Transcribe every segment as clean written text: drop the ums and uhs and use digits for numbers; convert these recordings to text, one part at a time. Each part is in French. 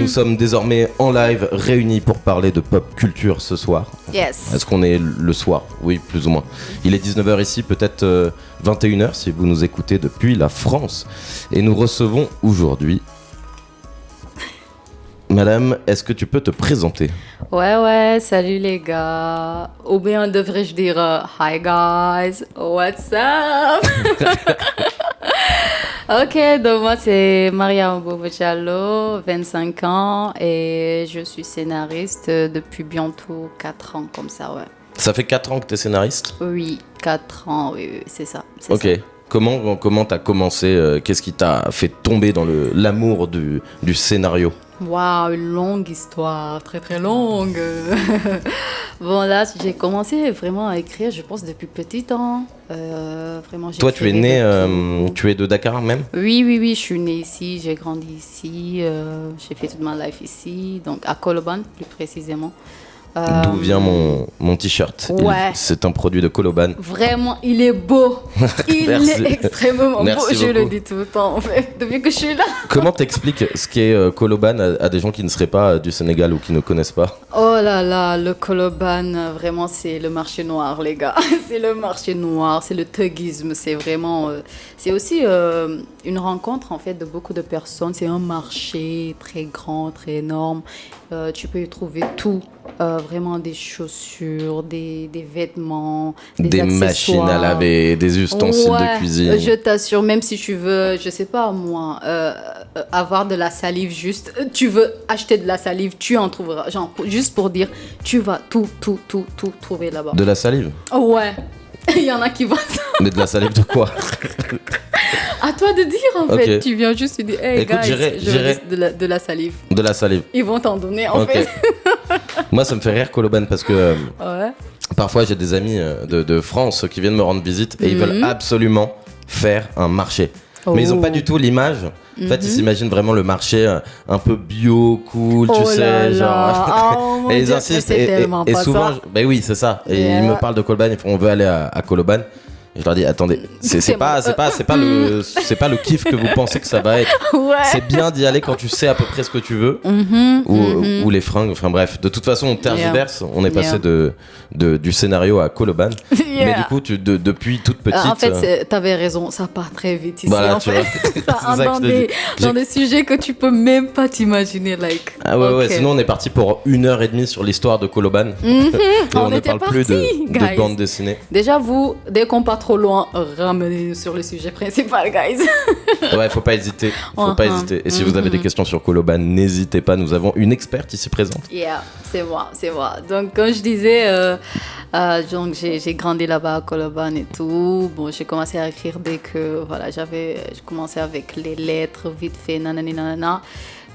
nous sommes désormais en live, réunis pour parler de pop culture ce soir. Yes. Est-ce qu'on est le soir? Oui, plus ou moins. Il est 19h ici, peut-être 21h si vous nous écoutez depuis la France. Et nous recevons aujourd'hui... Madame, est-ce que tu peux te présenter? Ouais, salut les gars. Ou bien devrais-je dire hi guys, what's up? Ok, donc moi c'est Maria Mbobochallo, 25 ans et je suis scénariste depuis bientôt 4 ans comme ça, ouais. Ça fait 4 ans que tu es scénariste? Oui, 4 ans, oui, c'est ça. Ok. Ça. Comment t'as commencé? Qu'est-ce qui t'a fait tomber dans l'amour du scénario? Waouh, une longue histoire, très très longue. Bon là, j'ai commencé vraiment à écrire, je pense depuis petit temps. Vraiment, Toi, tu es né, tu es de Dakar même? Oui, je suis née ici, j'ai grandi ici, j'ai fait toute ma life ici, donc à Koloban plus précisément. D'où vient mon t-shirt? Ouais. C'est un produit de Koloban. Vraiment, il est beau. Il est extrêmement Merci beau. Je beaucoup. le dis tout le temps, en fait, depuis que je suis là. Comment t'expliques ce qu'est Koloban à des gens qui ne seraient pas du Sénégal ou qui ne connaissent pas? Oh là là, le Koloban, vraiment, c'est le marché noir, les gars. C'est le marché noir, c'est le thuggisme. C'est vraiment... c'est aussi une rencontre, en fait, de beaucoup de personnes. C'est un marché très grand, très énorme. Tu peux y trouver tout. Vraiment des chaussures, des vêtements, des accessoires. Machines à laver, des ustensiles de cuisine. Je t'assure, même si tu veux, je sais pas moi, avoir de la salive juste, tu veux acheter de la salive, tu en trouveras. Genre, juste pour dire, tu vas tout trouver là-bas. De la salive? Oh ouais, il y en a qui vont ça. Mais de la salive de quoi? À toi de dire en Ok. fait, tu viens juste dire, hey Écoute, guys, j'irai- je veux de la salive. De la salive. Ils vont t'en donner en Ok. fait. Moi, ça me fait rire Koloban parce que Ouais. parfois j'ai des amis de France qui viennent me rendre visite et ils veulent absolument faire un marché. Mais ils n'ont pas du tout l'image. En fait, ils s'imaginent vraiment le marché un peu bio, cool, tu Oh sais, là là. genre. Oh mon Et ils Dieu, insistent. mais c'est tellement Et pas souvent, ça. ben oui, c'est ça. Et Yeah. ils me parlent de Koloban, ils font on veut aller à Koloban. Et je leur dis attendez, c'est pas le kiff que vous pensez que ça va être. Ouais. C'est bien d'y aller quand tu sais à peu près ce que tu veux ou les fringues. Enfin bref, de toute façon on tergiverse. On est passé du scénario à Koloban. Yeah. Mais du coup, depuis toute petite. En fait, t'avais raison, ça part très vite ici. Voilà, en tu fait, vois. ça C'est entre ça que dans, je te dis. dans des sujets que tu peux même pas t'imaginer. Like. Ah ouais, ouais, Ok. sinon on est parti pour 1h30 sur l'histoire de Koloban. Et on ne était parle plus parti, de guys. bande dessinée. Déjà, vous, dès qu'on part trop loin, ramenez-nous sur le sujet principal, guys. Ouais, faut pas hésiter. Faut pas hésiter. Et si vous avez des questions sur Koloban, n'hésitez pas. Nous avons une experte ici présente. Yeah, c'est moi. Donc, comme je disais, donc j'ai grandi là-bas à Koloban et tout. Bon, j'ai commencé à écrire dès que, voilà, j'ai commencé avec les lettres, vite fait, nanani, nanana.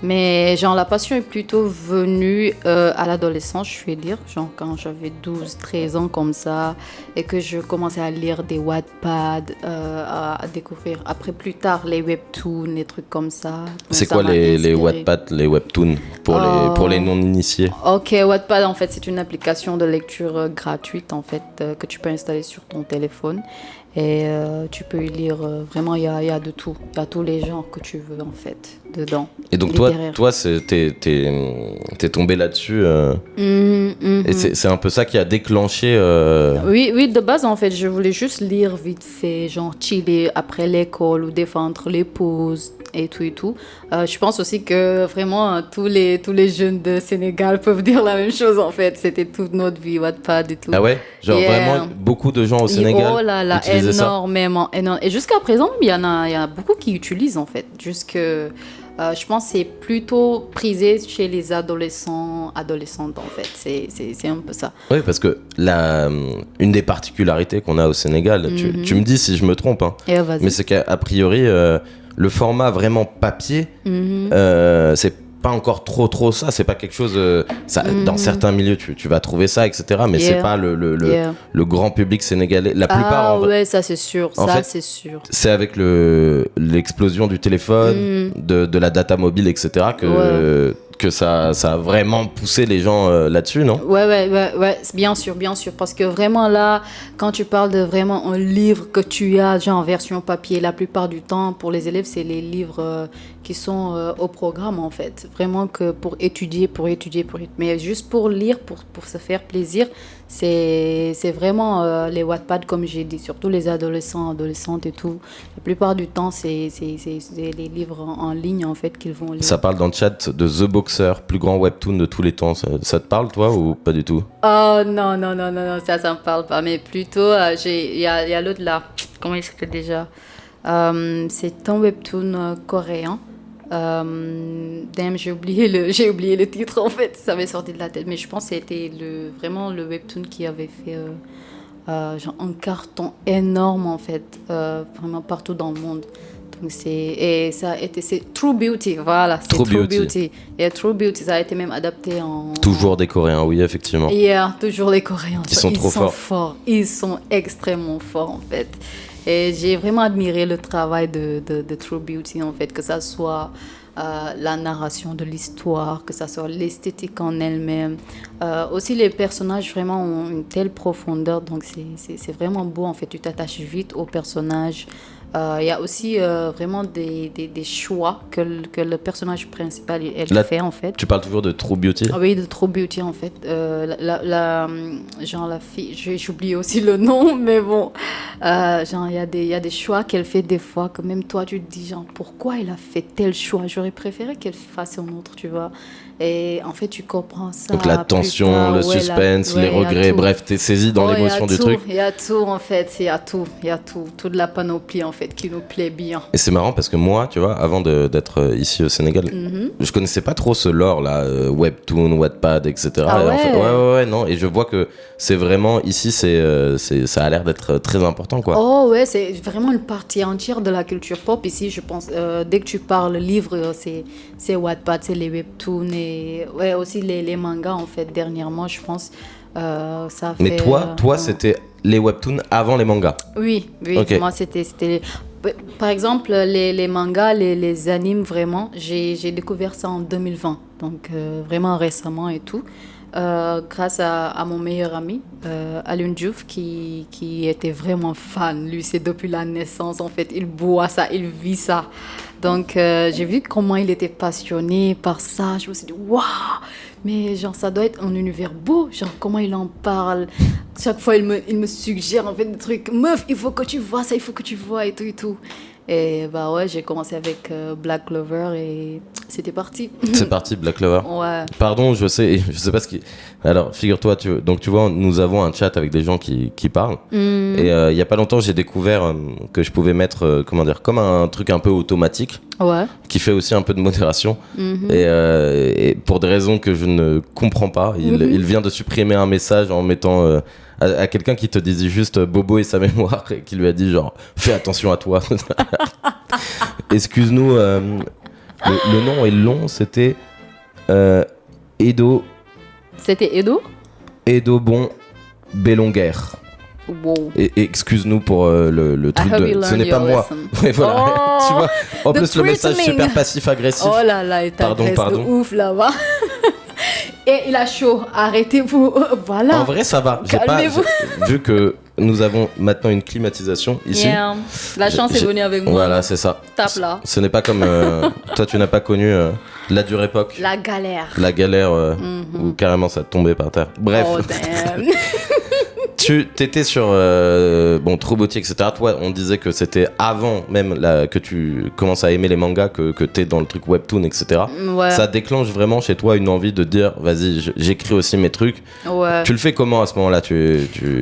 Mais genre la passion est plutôt venue à l'adolescence, je vais dire, genre quand j'avais 12-13 ans comme ça et que je commençais à lire des Wattpad, à découvrir après plus tard les webtoons, les trucs comme ça. Donc, C'est ça quoi m'a les inspirée. Wattpad, les webtoons pour les non-initiés? Ok, Wattpad en fait c'est une application de lecture gratuite en fait que tu peux installer sur ton téléphone et tu peux y lire vraiment il y a de tout, il y a tous les genres que tu veux en fait dedans. Et donc Littéraire. toi t'es tombé là-dessus et c'est un peu ça qui a déclenché Oui, de base en fait je voulais juste lire vite fait, genre chiller après l'école ou des fois entre les pauses et tout. Je pense aussi que vraiment tous les jeunes de Sénégal peuvent dire la même chose en fait. C'était toute notre vie, Wattpad et tout. Ah ouais? Genre Yeah. vraiment beaucoup de gens au Sénégal Oh là là, utilisaient ça? énormément. Et jusqu'à présent, il y en a beaucoup qui utilisent en fait. Je pense que c'est plutôt prisé chez les adolescentes en fait. C'est un peu ça. Oui, parce que une des particularités qu'on a au Sénégal, tu me dis si je me trompe, hein, Et vas-y. mais c'est qu'a priori, le format vraiment papier, c'est pas encore trop ça, c'est pas quelque chose... dans certains milieux, tu vas trouver ça, etc. Mais c'est pas le grand public sénégalais. La plupart, ouais, ça c'est sûr. en fait, C'est sûr. c'est avec l'explosion du téléphone, de la data mobile, etc. que ça a vraiment poussé les gens là-dessus, non? Ouais, bien sûr, parce que vraiment là, quand tu parles de vraiment un livre que tu as genre en version papier, la plupart du temps pour les élèves, c'est les livres qui sont au programme en fait. Vraiment que pour étudier, mais juste pour lire, pour se faire plaisir, c'est vraiment les Wattpad comme j'ai dit, surtout les adolescents, adolescentes et tout. La plupart du temps, c'est les livres en ligne en fait qu'ils vont lire. Ça parle dans le chat de The Boxer, plus grand webtoon de tous les temps. Ça te parle toi ou pas du tout? Oh non, ça me parle pas, mais plutôt il y a l'autre là. Comment il s'appelle déjà? C'est un webtoon coréen. J'ai oublié le titre en fait, ça m'est sorti de la tête, mais je pense que c'était vraiment le webtoon qui avait fait genre un carton énorme en fait, vraiment partout dans le monde. Donc c'est True Beauty, voilà, c'est True Beauty. Et True Beauty, ça a été même adapté en... Toujours des Coréens, oui, effectivement. Toujours les Coréens. Ils sont trop forts. Ils sont extrêmement forts en fait. Et j'ai vraiment admiré le travail de True Beauty, en fait, que ça soit la narration de l'histoire, que ça soit l'esthétique en elle-même. Aussi, les personnages vraiment ont une telle profondeur, donc c'est vraiment beau, en fait. Tu t'attaches vite aux personnages. Il y a aussi vraiment des choix que le personnage principal elle fait en fait. Tu parles toujours de True Beauty? Ah oui, de True Beauty en fait. Genre la fille, j'oublie aussi le nom, mais bon, genre il y a des choix qu'elle fait des fois que même toi tu te dis genre pourquoi elle a fait tel choix. J'aurais préféré qu'elle fasse un autre, tu vois. Et en fait, tu comprends ça. Donc la tension, le suspense, les regrets, bref, t'es saisi dans l'émotion du truc. Il y a tout en fait, il y a tout, toute la panoplie en fait qui nous plaît bien. Et c'est marrant parce que moi, tu vois, avant d'être ici au Sénégal, je connaissais pas trop ce lore là, Webtoon, Wattpad, etc. Ah ouais. En fait, ouais, non. Et je vois que c'est vraiment ici, ça a l'air d'être très important, quoi. Oh ouais, c'est vraiment une partie entière de la culture pop ici, je pense. Dès que tu parles livre, c'est Wattpad, c'est les Webtoons et ouais, aussi les mangas en fait. Dernièrement, je pense, ça fait. Mais toi, c'était les Webtoons avant les mangas? Oui, Okay. Moi c'était. Par exemple, les mangas, les animes, vraiment, j'ai découvert ça en 2020, donc vraiment récemment et tout, grâce à mon meilleur ami, Alioune Diouf, qui était vraiment fan. Lui, c'est depuis la naissance, en fait, il boit ça, il vit ça. Donc, j'ai vu comment il était passionné par ça. Je me suis dit, waouh! Mais genre, ça doit être un univers beau. Genre, comment il en parle. Chaque fois, il me suggère en fait des trucs. Meuf, il faut que tu vois ça, il faut que tu vois et tout et tout. Et bah ouais, j'ai commencé avec Black Clover et c'était parti. C'est parti, Black Clover. Ouais. Pardon, je sais pas ce qui... Alors, figure-toi, donc tu vois, nous avons un chat avec des gens qui parlent. Et il y a pas longtemps, j'ai découvert que je pouvais mettre, comment dire, comme un truc un peu automatique. Ouais. Qui fait aussi un peu de modération. Et pour des raisons que je ne comprends pas, il vient de supprimer un message en mettant... à quelqu'un qui te disait juste Bobo et sa mémoire et qui lui a dit genre fais attention à toi. Excuse-nous, le nom est long, c'était Edo. C'était Edo Bon Bélonguer. Wow. Et excuse-nous pour le truc de... Ce n'est pas moi. Ouais, voilà. Oh, tu vois, en plus le message super passif-agressif. Oh là là, il t'agresse Pardon. de ouf là-bas. Et il a chaud, arrêtez-vous, voilà. En vrai, ça va. Calmez-vous. Vu que nous avons maintenant une climatisation ici. Yeah. La chance est venue avec moi. Voilà, c'est ça. Tape là. Ce n'est pas comme... toi, tu n'as pas connu la dure époque. La galère. La galère où carrément ça tombait par terre. Bref. Oh damn. Tu t'étais sur True Beauty, etc. Toi, on disait que c'était avant même que tu commences à aimer les mangas, que t'es dans le truc webtoon, etc. Ouais. Ça déclenche vraiment chez toi une envie de dire, vas-y, j'écris aussi mes trucs. Ouais. Tu le fais comment à ce moment-là?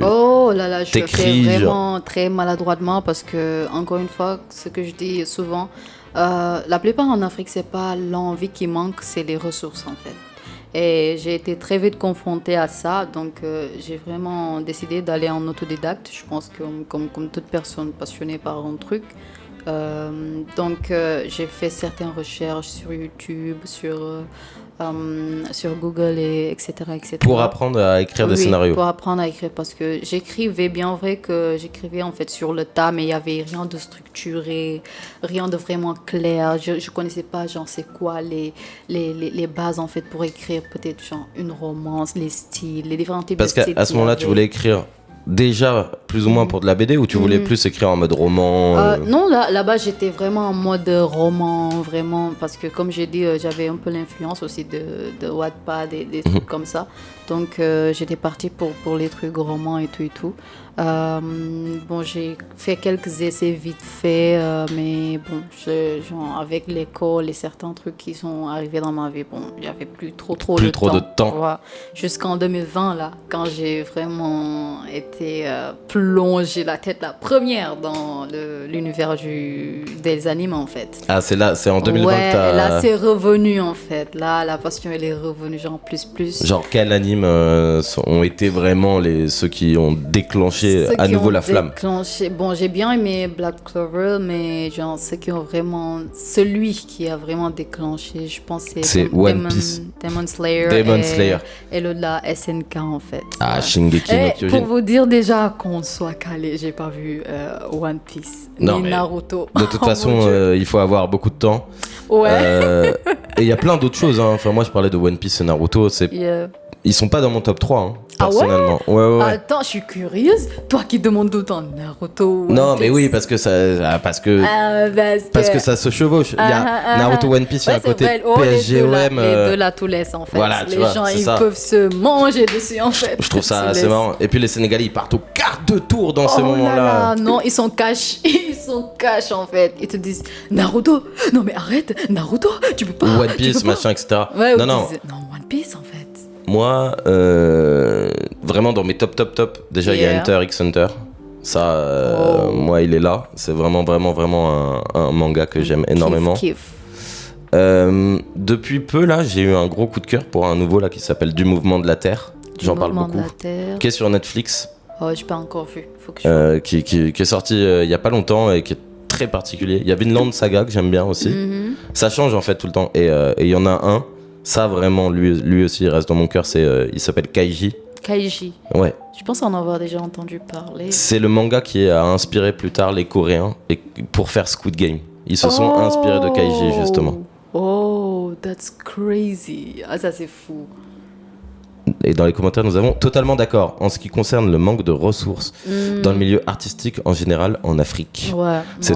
Oh là là, je le fais vraiment genre... très maladroitement parce que, encore une fois, ce que je dis souvent, la plupart en Afrique, c'est pas l'envie qui manque, c'est les ressources en fait. Et j'ai été très vite confrontée à ça, donc j'ai vraiment décidé d'aller en autodidacte. Je pense que comme toute personne passionnée par un truc, Donc, j'ai fait certaines recherches sur YouTube, sur Google, etc., etc. Pour apprendre à écrire des scénarios. Pour apprendre à écrire, parce que j'écrivais, bien vrai que j'écrivais en fait sur le tas, mais il n'y avait rien de structuré, rien de vraiment clair. Je ne connaissais pas, genre, c'est quoi les bases en fait pour écrire peut-être genre une romance, les styles, les différents types de styles. Parce qu'à ce moment-là, tu voulais écrire déjà plus ou moins pour de la BD, ou tu voulais plus écrire en mode roman Non, là-bas j'étais vraiment en mode roman, vraiment, parce que comme j'ai dit, j'avais un peu l'influence aussi de Wattpad et des trucs comme ça. Donc j'étais partie pour les trucs romans et tout. Bon, j'ai fait quelques essais vite fait, mais bon, genre, avec l'école et certains trucs qui sont arrivés dans ma vie, bon, il n'y avait plus trop de temps. Ouais. Jusqu'en 2020, là, quand j'ai vraiment été plongée la tête la première dans l'univers des animes, en fait. Ah, c'est en 2020 ouais, que t'as... là, c'est revenu, en fait. Là, la passion, elle est revenue, genre plus. Genre, quels animes ont été vraiment ceux qui ont déclenché à nouveau la flamme? Bon, j'ai bien aimé Black Clover, mais genre celui qui a vraiment déclenché, je pense, c'est One Piece. Demon Slayer. Et l'autre là, SNK en fait. Ah, Shingeki no Kyojin. Pour vous dire déjà qu'on soit calé, j'ai pas vu One Piece ni Naruto. De toute façon, il faut avoir beaucoup de temps. Ouais. Et il y a plein d'autres choses. Moi, je parlais de One Piece et Naruto. Ils sont pas dans mon top 3, personnellement. Ah ouais? Attends, je suis curieuse. Toi qui demandes autant Naruto. Non, mais oui, parce que ça se chevauche. Il y a Naruto, One Piece, il y a un côté PSGOM. Les deux là, tout laisse en fait. Voilà, les gens, ils peuvent se manger dessus en fait. Je trouve ça assez marrant. Et puis les Sénégalais, ils partent au quart de tour dans ces moments-là. Non, ils sont cash. Ils sont cash en fait. Ils te disent Naruto. Non, mais arrête, Naruto, tu peux pas. One Piece, machin, etc. Ouais, non, One Piece en fait. Moi, vraiment dans mes top, déjà il y a Hunter x Hunter. Ça, moi, il est là. C'est vraiment un manga que j'aime énormément. Kiff. Depuis peu, là, j'ai eu un gros coup de cœur pour un nouveau là, qui s'appelle Du Mouvement de la Terre. J'en parle beaucoup. Qui est sur Netflix. Oh, j'ai pas encore vu. Faut que je qui est sorti il y a pas longtemps et qui est très particulier. Il y a Vinland Saga que j'aime bien aussi. Ça change en fait tout le temps. Et il y en a un. Ça, vraiment, lui aussi, il reste dans mon cœur. Il s'appelle Kaiji. Kaiji. Ouais. Je pense en avoir déjà entendu parler. C'est le manga qui a inspiré plus tard les Coréens pour faire Squid Game. Ils se sont inspirés de Kaiji, justement. Oh, that's crazy. Ah, ça, c'est fou. Et dans les commentaires, nous avons totalement d'accord en ce qui concerne le manque de ressources dans le milieu artistique en général en Afrique. C'est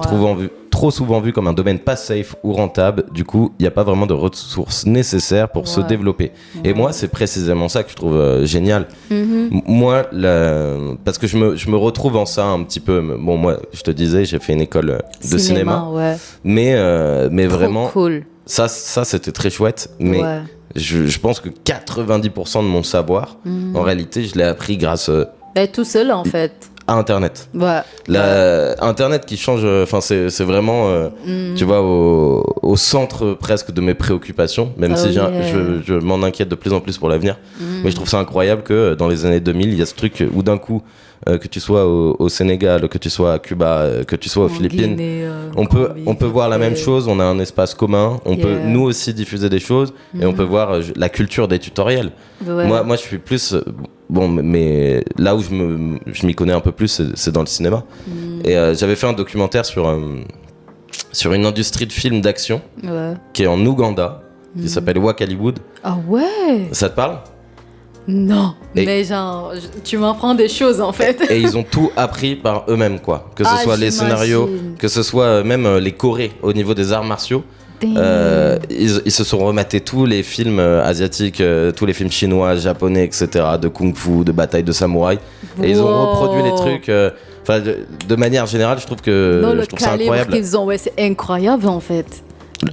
trop souvent vu comme un domaine pas safe ou rentable. Du coup, il n'y a pas vraiment de ressources nécessaires pour se développer. Et moi, c'est précisément ça que je trouve génial. Moi, parce que je me retrouve en ça un petit peu. Bon, moi, je te disais, j'ai fait une école de cinéma. Mais vraiment, cool. Ça, c'était très chouette. Mais je pense que 90% de mon savoir, en réalité, je l'ai appris grâce tout seul, en fait. À Internet. Internet qui change, c'est vraiment, tu vois, au centre presque de mes préoccupations, même si je m'en inquiète de plus en plus pour l'avenir. Mais je trouve ça incroyable que dans les années 2000, il y a ce truc où d'un coup, que tu sois au Sénégal, que tu sois à Cuba, que tu sois aux Philippines, Guinée, on peut voir la même chose, on a un espace commun, on peut nous aussi diffuser des choses, et on peut voir la culture des tutoriels. Moi, je suis plus... Bon, mais là où je m'y connais un peu plus, c'est dans le cinéma. Et j'avais fait un documentaire sur une industrie de films d'action qui est en Ouganda, qui s'appelle Wakaliwood. Ah ouais? Ça te parle? Non, mais genre, tu m'apprends des choses en fait. Et ils ont tout appris par eux-mêmes, quoi. Que ce soit les scénarios, que ce soit même les chorés au niveau des arts martiaux. Ils se sont rematés tous les films asiatiques, tous les films chinois, japonais, etc., de kung-fu, de bataille de samouraï. Et ils ont reproduit les trucs. De manière générale, je trouve ça incroyable. Qu'ils ont, c'est incroyable en fait.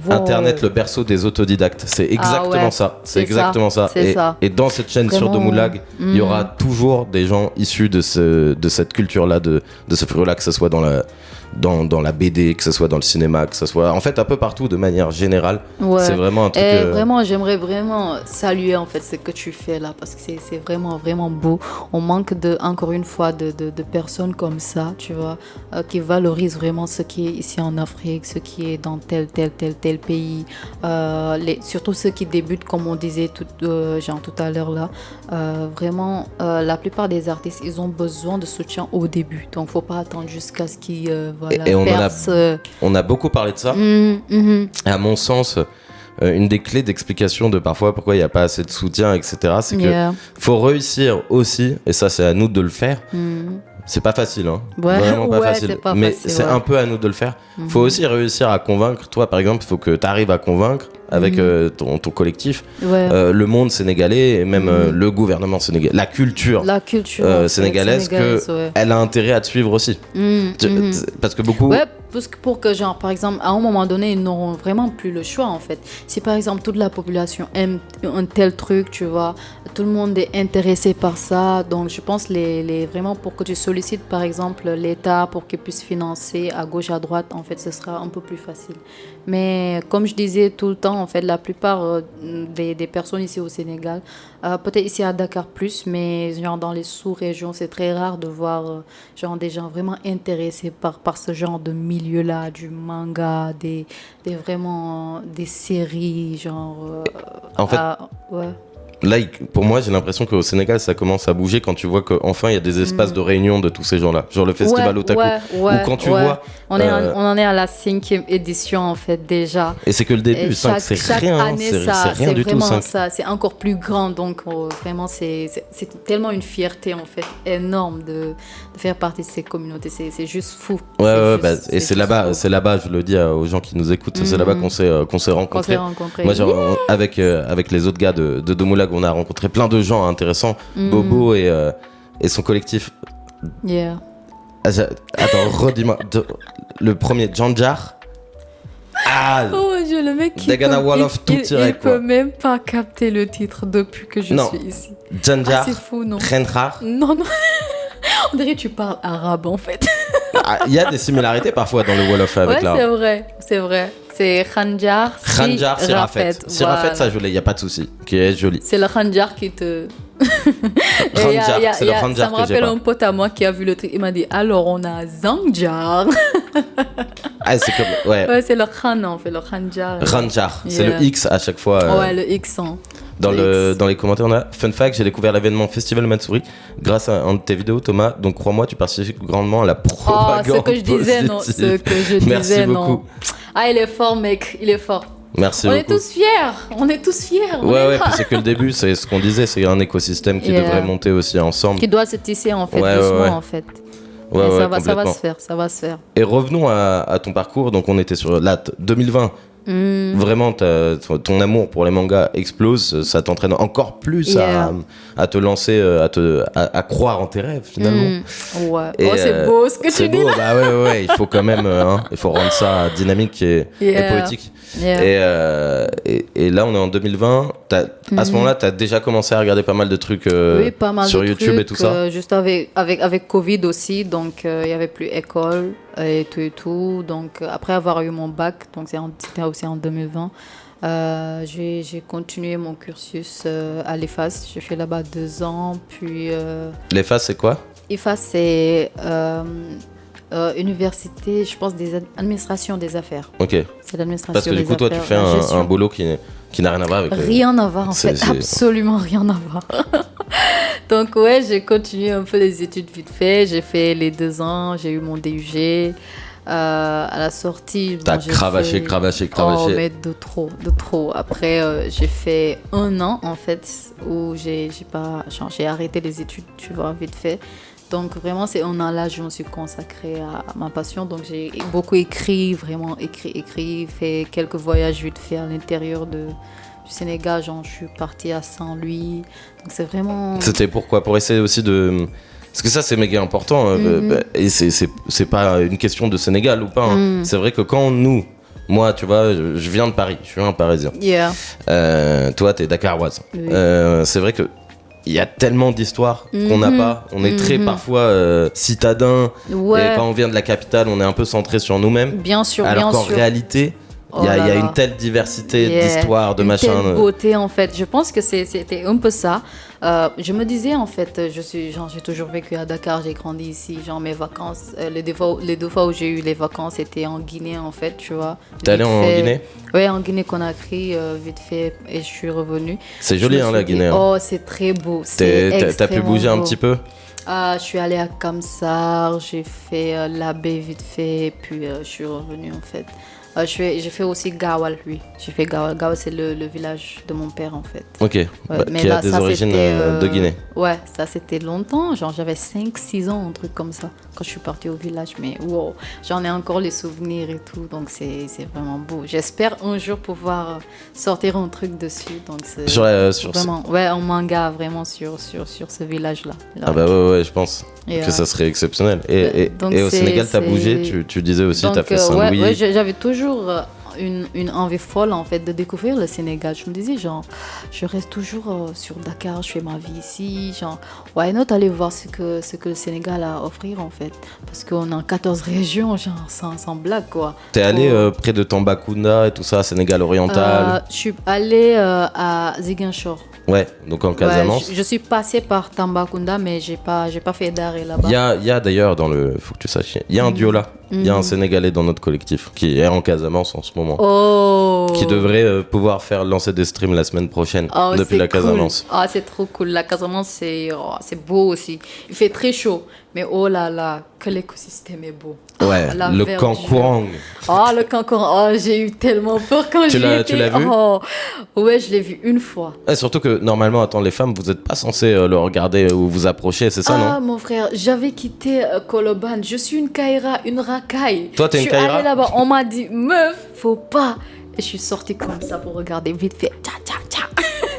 Internet, le berceau des autodidactes, c'est exactement ça. C'est exactement ça. Et dans cette chaîne sur Domoulag, il y aura toujours des gens issus de cette culture-là, de ce fruit-là, que ce soit dans dans la BD, que ce soit dans le cinéma, que ce soit en fait un peu partout de manière générale. C'est vraiment un truc. Vraiment, j'aimerais vraiment saluer en fait ce que tu fais là parce que c'est vraiment vraiment beau. On manque encore une fois de personnes comme ça, tu vois, qui valorisent vraiment ce qui est ici en Afrique, ce qui est dans tel pays. Surtout ceux qui débutent, comme on disait tout à l'heure là. Vraiment, la plupart des artistes, ils ont besoin de soutien au début. Donc, faut pas attendre jusqu'à ce qu'ils percent. On a beaucoup parlé de ça. À mon sens, une des clés d'explication de parfois pourquoi il n'y a pas assez de soutien, etc., c'est que faut réussir aussi, et ça c'est à nous de le faire. C'est pas facile, hein. Vraiment pas facile. Mais c'est un peu à nous de le faire. Faut aussi réussir à convaincre. Toi, par exemple, il faut que tu arrives à convaincre avec ton collectif le monde sénégalais et même le gouvernement sénégalais, la culture sénégalaise elle a intérêt à te suivre aussi. Parce que beaucoup... pour que, genre, par exemple, à un moment donné, ils n'auront vraiment plus le choix, en fait. Si, par exemple, toute la population aime un tel truc, tu vois, tout le monde est intéressé par ça. Donc, je pense vraiment pour que tu sollicites, par exemple, l'État pour qu'il puisse financer à gauche, à droite, en fait, ce sera un peu plus facile. Mais comme je disais tout le temps, en fait, la plupart des personnes ici au Sénégal, peut-être ici à Dakar plus, mais genre dans les sous-régions, c'est très rare de voir genre des gens vraiment intéressés par ce genre de milieu-là, du manga, des séries, genre... en fait, là, pour moi, j'ai l'impression qu'au Sénégal, ça commence à bouger quand tu vois qu'enfin, il y a des espaces de réunion de tous ces gens-là. Genre le festival Otaku. Ou quand tu vois... On en est à la 5e édition, en fait, déjà. Et c'est que le début. 5, c'est rien. Année, c'est rien du tout, 5. Ça, c'est encore plus grand. Donc, vraiment, c'est tellement une fierté, en fait, énorme de faire partie de ces communautés. C'est juste fou. Et c'est là-bas, je le dis aux gens qui nous écoutent, c'est là-bas qu'on s'est rencontrés. Moi, genre, avec les autres gars de Domoulag, on a rencontré plein de gens intéressants. Bobo et son collectif. Attends, redis-moi. Le premier, Janjar. Oh mon Dieu, le mec qui peut même pas capter le titre depuis que je suis ici. Janjar. C'est fou, non? Renjar. Non. On dirait que tu parles arabe, en fait. Il y a des similarités parfois dans le Wolof avec l'arabe. C'est vrai. C'est Khanjar, Sirafet. Sirafet, ça je l'ai, il n'y a pas de souci. Qui est joli. C'est le Khanjar qui te... Khanjar, c'est le Khanjar que j'ai pas. Ça me rappelle un pote à moi qui a vu le truc. Il m'a dit, alors on a Zangjar. C'est comme... Ouais, c'est le Khan, en fait, le Khanjar. Khanjar, c'est le X à chaque fois. Ouais, le X. Dans les commentaires, on a fun fact, j'ai découvert l'événement Festival Matsuri grâce à un de tes vidéos, Thomas. Donc crois-moi, tu participes grandement à la propagande. Ce que je disais, non. Merci beaucoup. Il est fort, mec. Il est fort. Merci beaucoup. On est tous fiers. Ouais, puis c'est que le début, c'est ce qu'on disait, c'est un écosystème qui devrait monter aussi ensemble. Qui doit se tisser, en fait, doucement, en fait. Ça va se faire. Et revenons à ton parcours. Donc on était sur 2020. Vraiment, ton amour pour les mangas explose, ça t'entraîne encore plus à te lancer, à croire en tes rêves finalement. C'est beau ce que tu dis là. Il faut quand même, il faut rendre ça dynamique et poétique. Et là, on est en 2020. À ce moment-là, tu as déjà commencé à regarder pas mal de trucs sur YouTube et tout ça. Juste avec Covid aussi, donc il n'y avait plus école et tout. Donc après avoir eu mon bac, donc c'était aussi en 2020, j'ai continué mon cursus à l'EFAS. J'ai fait là-bas 2 ans, puis... L'EFAS, c'est quoi? l'EFAS, c'est... université, je pense, des administrations des affaires. Ok. C'est l'administration des affaires. Parce que du coup, toi, tu fais un boulot qui n'a rien à voir avec... Rien à voir, en fait. Absolument rien à voir. Donc, j'ai continué un peu les études vite fait. J'ai fait les 2 ans, j'ai eu mon DUG. À la sortie... T'as cravaché. Oh, mais de trop. Après, j'ai fait 1 an, en fait, où j'ai arrêté les études, tu vois, vite fait. Donc vraiment, c'est un an là, je me suis consacrée à ma passion. Donc j'ai beaucoup écrit, fait quelques voyages vite fait à l'intérieur du Sénégal. Genre, je suis partie à Saint-Louis. Donc c'est vraiment... C'était pourquoi? Pour essayer aussi de... Parce que ça, c'est méga important. Et c'est pas une question de Sénégal ou pas. C'est vrai que quand moi, tu vois, je viens de Paris. Je suis un Parisien. Toi, t'es Dakaroise. Oui. C'est vrai que il y a tellement d'histoires qu'on n'a pas. On est très parfois citadins. Et quand on vient de la capitale, on est un peu centré sur nous-mêmes. Bien sûr, alors bien qu'en sûr. réalité, il y a une telle diversité d'histoires, de machins. Une telle beauté, en fait. Je pense que c'était un peu ça. Je me disais, en fait, j'ai toujours vécu à Dakar, j'ai grandi ici. Genre, mes vacances, les deux fois où j'ai eu les vacances, c'était en Guinée, en fait, tu vois. T'es allé en Guinée ? Oui, en Guinée-Conakry, vite fait, et je suis revenue. C'est joli, la Guinée. Oh, c'est très beau. T'as pu bouger un petit peu ? Je suis allée à Kamsar, j'ai fait l'Abbé vite fait, puis je suis revenue, en fait. J'ai fait aussi Gawal, lui. J'ai fait Gawal. Gawal, c'est le village de mon père, en fait. Ok, mais qui là, a des origines de Guinée. Ouais, ça c'était longtemps. Genre, j'avais 5-6 ans, un truc comme ça, quand je suis partie au village. Mais wow, j'en ai encore les souvenirs et tout. Donc, c'est vraiment beau. J'espère un jour pouvoir sortir un truc dessus. Donc, sur vraiment, un manga vraiment sur ce village-là. Ah bah ouais, je pense que ça serait exceptionnel. Et au Sénégal, t'as bougé, tu disais aussi, t'as fait Saint-Louis. Ouais, j'avais toujours une envie folle, en fait, de découvrir le Sénégal. Je me disais, genre, je reste toujours sur Dakar, je fais ma vie ici. Genre, why not aller voir ce que le Sénégal a à offrir, en fait. Parce qu'on a 14 régions, genre, sans blague, quoi. T'es allé près de Tambacounda et tout ça, Sénégal oriental? Je suis allée à Ziguinchor. Ouais, donc en Casamance. Je suis passée par Tambacounda, mais j'ai pas fait d'arrêt là-bas. Il y a d'ailleurs faut que tu saches, il y a un duo là. Il y a un Sénégalais dans notre collectif qui est en Casamance en ce moment. Oh. Qui devrait pouvoir lancer des streams la semaine prochaine depuis la Casamance. Ah, c'est trop cool. La Casamance, c'est beau aussi. Il fait très chaud. Mais oh là là, que l'écosystème est beau. Ouais, le Kankourang. Ah, le Kankourang. Oh, j'ai eu tellement peur quand j'y étais. Tu l'as vu? Oh. Ouais, je l'ai vu une fois. Et surtout que normalement, les femmes, vous n'êtes pas censées le regarder ou vous approcher, c'est ça, non? Ah, mon frère, j'avais quitté Koloban. Je suis une Kaira, une racaille. Toi, t'es une Kaira? Je suis allée là-bas. On m'a dit, meuf, faut pas. Et je suis sortie comme ça pour regarder vite fait. Tcha, tcha, tcha.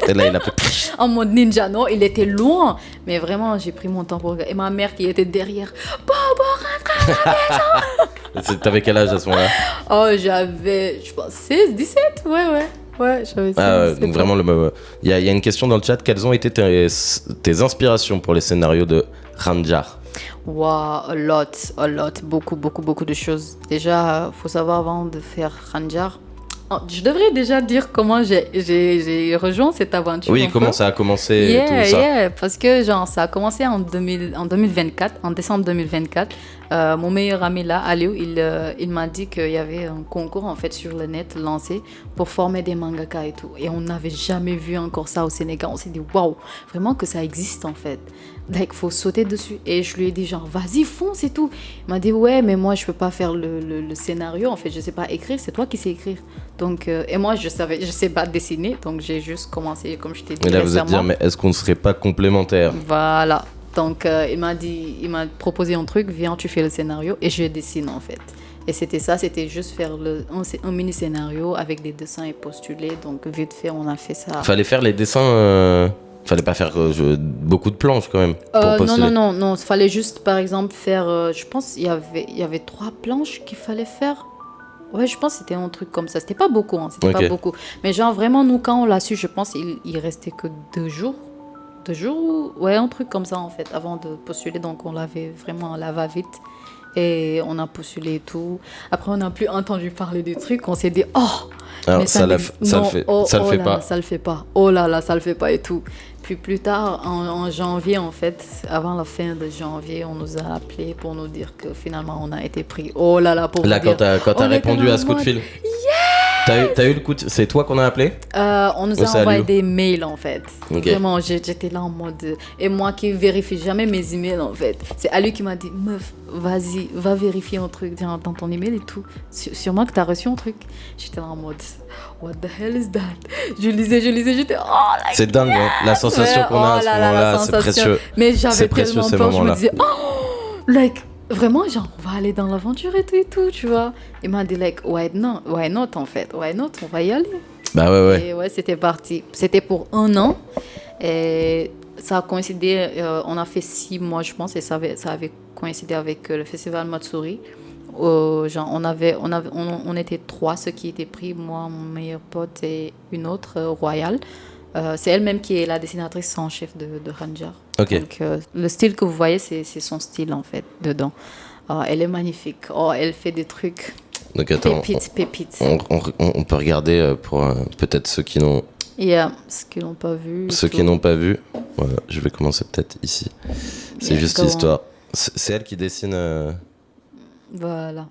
Et là, il a fait... En mode ninja, non, il était loin. Mais vraiment, j'ai pris mon temps pour regarder. Et ma mère qui était derrière. Bobo, rentre à la maison. T'avais quel âge à ce moment-là? Oh, j'avais, je pense, 16, 17. Ouais, j'avais 16, donc vraiment, il y a une question dans le chat. Quelles ont été tes inspirations pour les scénarios de Ranjar? Wow, a lot. Beaucoup de choses. Déjà, faut savoir avant de faire Ranjar. Je devrais déjà dire comment j'ai rejoint cette aventure. Oui, comment ça a commencé, tout ça. Parce que genre, ça a commencé en 2024, en décembre 2024. Mon meilleur ami là, Aliou, il m'a dit qu'il y avait un concours en fait sur le net lancé pour former des mangaka et tout. Et on n'avait jamais vu encore ça au Sénégal. On s'est dit, waouh, vraiment que ça existe en fait. Like, faut sauter dessus. Et je lui ai dit genre, vas-y, fonce et tout. Il m'a dit, ouais, mais moi, je peux pas faire le scénario. En fait, je sais pas écrire. C'est toi qui sais écrire. Donc, et moi, je sais pas dessiner. Donc, j'ai juste commencé, comme je t'ai dit. Et là, vous êtes dit, mais est-ce qu'on ne serait pas complémentaires? Voilà. Donc, il m'a proposé un truc. Viens, tu fais le scénario. Et je dessine, en fait. Et c'était ça, c'était juste faire un mini scénario avec des dessins et postuler. Donc, vite fait, on a fait ça. Fallait faire les dessins. Fallait pas faire beaucoup de planches quand même pour postuler. Non. Fallait juste, par exemple, faire. Je pense il y avait 3 planches qu'il fallait faire. Ouais, je pense que c'était un truc comme ça. C'était pas beaucoup, hein. C'était pas beaucoup. Mais genre, vraiment, nous, quand on l'a su, je pense il restait que 2 jours. 2 jours, ouais, un truc comme ça, en fait, avant de postuler. Donc, on l'avait vraiment à la va-vite. Et on a postulé et tout. Après, on n'a plus entendu parler du truc. On s'est dit, oh, alors, mais ça le fait pas. Ça le fait pas. Oh là là, ça le fait pas et tout. Puis plus tard, en janvier, en fait, avant la fin de janvier, on nous a appelés pour nous dire que finalement, on a été pris. Oh là là, pour là, vous dire. quand t'as répondu à ce coup de fil. Yeah! T'as eu le coup de... C'est toi qu'on a appelé? On nous a envoyé des mails, en fait. Okay. Vraiment, j'étais là en mode... Et moi qui vérifie jamais mes emails, en fait. C'est à lui qui m'a dit, meuf, vas-y, va vérifier un truc dans ton email et tout. Sûrement que t'as reçu un truc. J'étais là en mode, what the hell is that? Je lisais, j'étais... Oh, like, c'est dingue, hein, la sensation qu'on a à ce moment-là, c'est précieux. Mais j'avais tellement peur, je me disais, oh, like... Vraiment, genre, on va aller dans l'aventure et tout, tu vois. Il m'a dit, like, why not, en fait. Why not, on va y aller. Bah ouais. Et ouais, c'était parti. C'était pour 1 an. Et ça a coïncidé, on a fait 6 mois, je pense, et ça avait coïncidé avec le festival Matsuri. Genre, on était 3, ceux qui étaient pris, moi, mon meilleur pote et une autre, Royal. C'est elle-même qui est la dessinatrice en chef de Ranjar. Ok. Donc, le style que vous voyez, c'est son style, en fait, dedans. Elle est magnifique. Oh, elle fait des trucs. Donc attends, pépites. on peut regarder pour peut-être ceux qui n'ont... ceux qui n'ont pas vu. Ceux qui n'ont pas vu, voilà, je vais commencer peut-être ici. C'est juste l'histoire. C'est elle qui dessine... Voilà.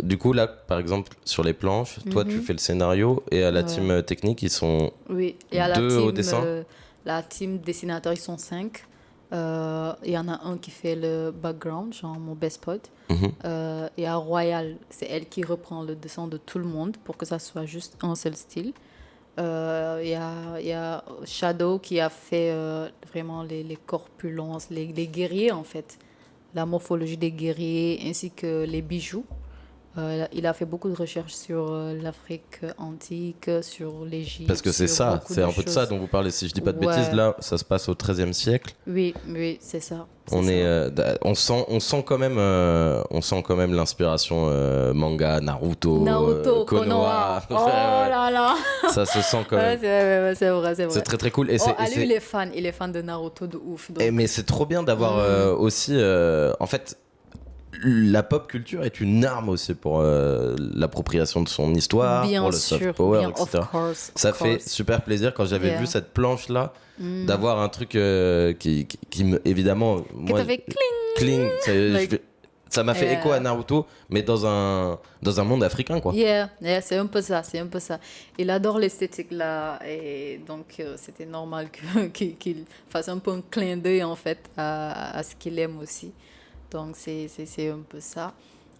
Du coup, là, par exemple, sur les planches, toi, tu fais le scénario et à la team technique, ils sont deux au dessin. La team dessinateur, ils sont 5. Il y en a un qui fait le background, genre mon best pote. Et à Royal, c'est elle qui reprend le dessin de tout le monde pour que ça soit juste un seul style. Il y a Shadow qui a fait vraiment les corpulences, les guerriers en fait, la morphologie des guerriers ainsi que les bijoux. Il a fait beaucoup de recherches sur l'Afrique antique, sur l'Égypte. Parce que c'est ça, c'est un peu de ça dont vous parlez. Si je dis pas de bêtises, là, ça se passe au XIIIe siècle. Oui, c'est ça. On sent quand même l'inspiration manga, Naruto, Konoha. Oh là là. Ça se sent quand même. C'est vrai. C'est très très cool. Lui, il est fan de Naruto de ouf. Donc. Mais c'est trop bien d'avoir aussi, en fait. La pop culture est une arme aussi pour l'appropriation de son histoire, pour le soft power, etc. Ça fait super plaisir quand j'avais vu cette planche-là, d'avoir un truc qui me, évidemment, moi, cling, ça m'a fait écho à Naruto, mais dans un monde africain, quoi. C'est un peu ça. Il adore l'esthétique là, et donc c'était normal qu'il fasse un peu un clin d'œil en fait à ce qu'il aime aussi. Donc, c'est un peu ça.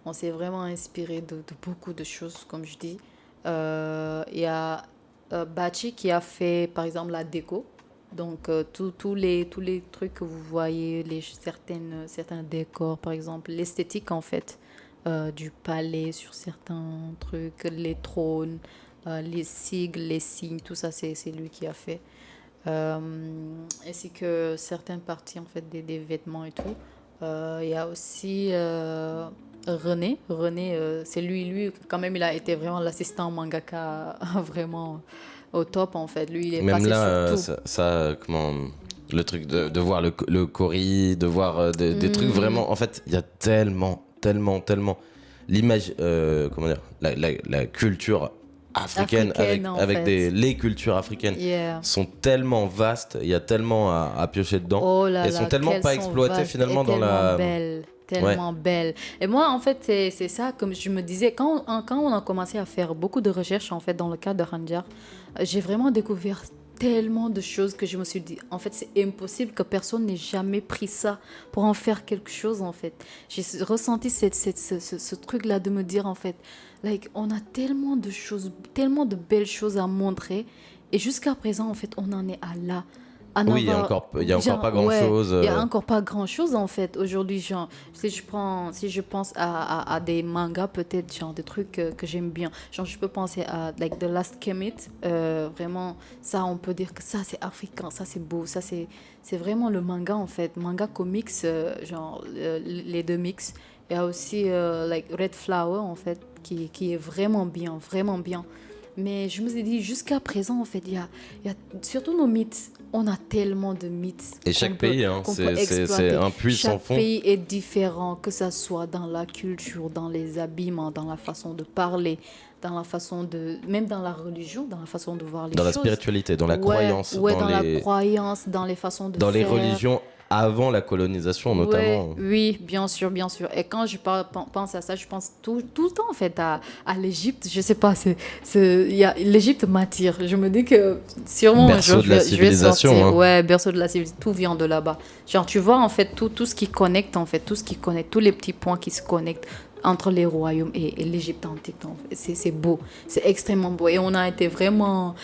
On s'est vraiment inspiré de beaucoup de choses, comme je dis. Il y a Bachi qui a fait, par exemple, la déco. Donc, tous les trucs que vous voyez, certains décors, par exemple, l'esthétique, en fait, du palais sur certains trucs, les trônes, les sigles, les signes, tout ça, c'est lui qui a fait. Ainsi que certaines parties, en fait, des vêtements et tout. Il y a aussi René. C'est lui, quand même, il a été vraiment l'assistant mangaka vraiment au top, en fait. Lui, il est même passé là, sur tout. comment... Le truc de voir le kori, de voir des trucs vraiment... En fait, il y a tellement... L'image... comment dire la culture africaine avec les cultures africaines sont tellement vastes, il y a tellement à piocher dedans, elles sont tellement pas exploitées finalement dans la... Tellement belle. Et moi, en fait, c'est ça, comme je me disais, quand on a commencé à faire beaucoup de recherches, en fait, dans le cadre de Ranjar, j'ai vraiment découvert tellement de choses que je me suis dit, en fait, c'est impossible que personne n'ait jamais pris ça pour en faire quelque chose, en fait. J'ai ressenti ce truc-là de me dire, en fait, on a tellement de choses, tellement de belles choses à montrer, et jusqu'à présent, en fait, on en est à là. Oui, il y a encore pas grand-chose. Il y a encore pas grand-chose en fait. Aujourd'hui, genre, si je pense à des mangas, peut-être, genre, des trucs que j'aime bien. Genre, je peux penser à The Last Kemet. Vraiment, ça, on peut dire que ça, c'est africain, ça, c'est beau. Ça, c'est vraiment le manga en fait. Manga comics, genre, les deux mix. Il y a aussi Red Flower en fait, qui est vraiment bien, vraiment bien. Mais je me suis dit, jusqu'à présent, en fait, il y a surtout nos mythes. On a tellement de mythes. Et chaque pays, c'est un puits sans fond. Chaque pays est différent, que ce soit dans la culture, dans les habillements, dans la façon de parler, dans la façon de... Même dans la religion, dans la façon de voir les choses. Dans la spiritualité, dans la croyance. Dans la croyance, dans les façons de faire. Dans les religions avant la colonisation, notamment. Oui, bien sûr. Et quand je pense à ça, je pense tout le temps, en fait, à l'Égypte. Je sais pas, l'Égypte m'attire. Je me dis que sûrement un jour, je vais sortir. Hein. Ouais, berceau de la civilisation. Tout vient de là-bas. Genre, tu vois, en fait, tout ce qui connecte, en fait, tous les petits points qui se connectent entre les royaumes et l'Égypte antique. C'est beau, c'est extrêmement beau. Et on a été vraiment,